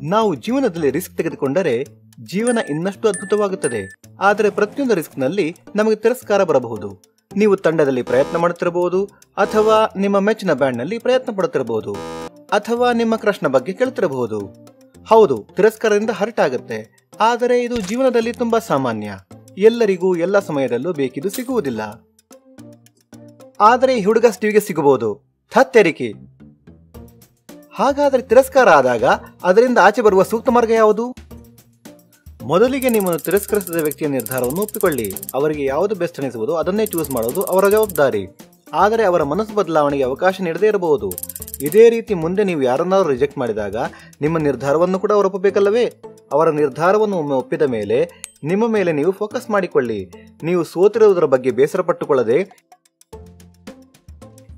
ನಾವು ಜೀವನದಲ್ಲಿ ರಿಸ್ಕ್ ತೆಗೆದುಕೊಂಡರೆ ಜೀವನ ಇನ್ನಷ್ಟು ಅದ್ಭುತವಾಗುತ್ತದೆ. ಆದರೆ ಪ್ರತಿಯೊಂದು ರಿಸ್ಕ್ ನಲ್ಲಿ ನಮಗೆ ತಿರಸ್ಕಾರ ಬರಬಹುದು. ನೀವು ತಂಡದಲ್ಲಿ ಪ್ರಯತ್ನ ಮಾಡುತ್ತಿರಬಹುದು, ಅಥವಾ ನಿಮ್ಮ ಮೆಚ್ಚಿನ ಬ್ಯಾಂಡ್ ನಲ್ಲಿ ಪ್ರಯತ್ನ ಪಡುತ್ತಿರಬಹುದು, ಅಥವಾ ನಿಮ್ಮ ಕ್ರಶ್ನ ಬಗ್ಗೆ ಕೇಳುತ್ತಿರಬಹುದು. ಹೌದು, ತಿರಸ್ಕಾರದಿಂದ ಹರ್ಟ್ ಆಗುತ್ತೆ. ಆದರೆ ಇದು ಜೀವನದಲ್ಲಿ ತುಂಬಾ ಸಾಮಾನ್ಯ. ಎಲ್ಲರಿಗೂ ಎಲ್ಲ ಸಮಯದಲ್ಲೂ ಬೇಕಿದ್ದು ಸಿಗುವುದಿಲ್ಲ. ಆದರೆ ಈ ಹುಡುಗ ಸ್ಟೀವ್ಗೆ ಸಿಗಬಹುದು. ಥತ್ತೆರಿಕೆ. ಹಾಗಾದರೆ ತಿರಸ್ಕಾರ ಆದಾಗ ಅದರಿಂದ ಆಚೆ ಬರುವ ಸೂಕ್ತ ಮಾರ್ಗ ಯಾವುದು? ಮೊದಲಿಗೆ ನಿಮ್ಮನ್ನು ತಿರಸ್ಕರಿಸಿದ ವ್ಯಕ್ತಿಯ ನಿರ್ಧಾರವನ್ನು ಒಪ್ಪಿಕೊಳ್ಳಿ. ಅವರಿಗೆ ಯಾವುದು ಬೆಸ್ಟ್ ಅನಿಸುವುದು ಅದನ್ನೇ ಚೂಸ್ ಮಾಡೋದು ಅವರ ಜವಾಬ್ದಾರಿ. ಆದರೆ ಅವರ ಮನಸ್ಸು ಬದಲಾವಣೆಗೆ ಅವಕಾಶ ನೀಡದೇ ಇರಬಹುದು. ಇದೇ ರೀತಿ ಮುಂದೆ ನೀವು ಯಾರನ್ನಾದರೂ ರಿಜೆಕ್ಟ್ ಮಾಡಿದಾಗ ನಿಮ್ಮ ನಿರ್ಧಾರವನ್ನು ಕೂಡ ಅವರು ಒಪ್ಪಬೇಕಲ್ಲವೇ? ಅವರ ನಿರ್ಧಾರವನ್ನು ಒಮ್ಮೆ ಒಪ್ಪಿದ ಮೇಲೆ ನಿಮ್ಮ ಮೇಲೆ ನೀವು ಫೋಕಸ್ ಮಾಡಿಕೊಳ್ಳಿ. ನೀವು ಸೋತಿರುವುದರ ಬಗ್ಗೆ ಬೇಸರ ಪಟ್ಟುಕೊಳ್ಳದೆ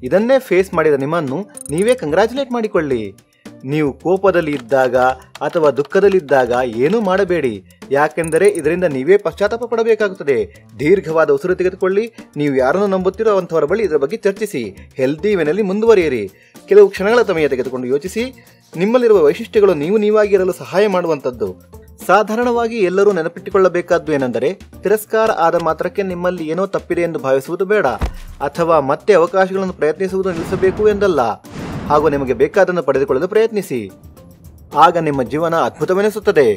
ಇದನ್ನೇ ಫೇಸ್ ಮಾಡಿದ ನಿಮ್ಮನ್ನು ನೀವೇ ಕಂಗ್ರಾಚುಲೇಟ್ ಮಾಡಿಕೊಳ್ಳಿ. ನೀವು ಕೋಪದಲ್ಲಿ ಇದ್ದಾಗ ಅಥವಾ ದುಃಖದಲ್ಲಿದ್ದಾಗ ಏನೂ ಮಾಡಬೇಡಿ, ಯಾಕೆಂದರೆ ಇದರಿಂದ ನೀವೇ ಪಶ್ಚಾತ್ತಾಪ ಪಡಬೇಕಾಗುತ್ತದೆ. ದೀರ್ಘವಾದ ಉಸಿರು ತೆಗೆದುಕೊಳ್ಳಿ. ನೀವು ಯಾರನ್ನು ನಂಬುತ್ತಿರೋ ಅಂಥವರ ಬಳಿ ಇದರ ಬಗ್ಗೆ ಚರ್ಚಿಸಿ. ಹೆಲ್ದಿ ವೇನಲ್ಲಿ ಮುಂದುವರಿಯಿರಿ. ಕೆಲವು ಕ್ಷಣಗಳ ಸಮಯ ತೆಗೆದುಕೊಂಡು ಯೋಚಿಸಿ. ನಿಮ್ಮಲ್ಲಿರುವ ವೈಶಿಷ್ಟ್ಯಗಳು ನೀವಾಗಿರಲು ಸಹಾಯ ಮಾಡುವಂಥದ್ದು. ಸಾಧಾರಣವಾಗಿ ಎಲ್ಲರೂ ನೆನಪಿಟ್ಟುಕೊಳ್ಳಬೇಕಾದ್ದು ಏನೆಂದರೆ, ತಿರಸ್ಕಾರ ಆದ ಮಾತ್ರಕ್ಕೆ ನಿಮ್ಮಲ್ಲಿ ಏನೋ ತಪ್ಪಿದೆ ಎಂದು ಭಾವಿಸುವುದು ಬೇಡ, ಅಥವಾ ಮತ್ತೆ ಅವಕಾಶಗಳನ್ನು ಪ್ರಯತ್ನಿಸುವುದು ನಿಲ್ಲಿಸಬೇಕು ಎಂದಲ್ಲ. ಹಾಗೂ ನಿಮಗೆ ಬೇಕಾದನ್ನು ಪಡೆದುಕೊಳ್ಳಲು ಪ್ರಯತ್ನಿಸಿ. ಆಗ ನಿಮ್ಮ ಜೀವನ ಅದ್ಭುತವೆನಿಸುತ್ತದೆ.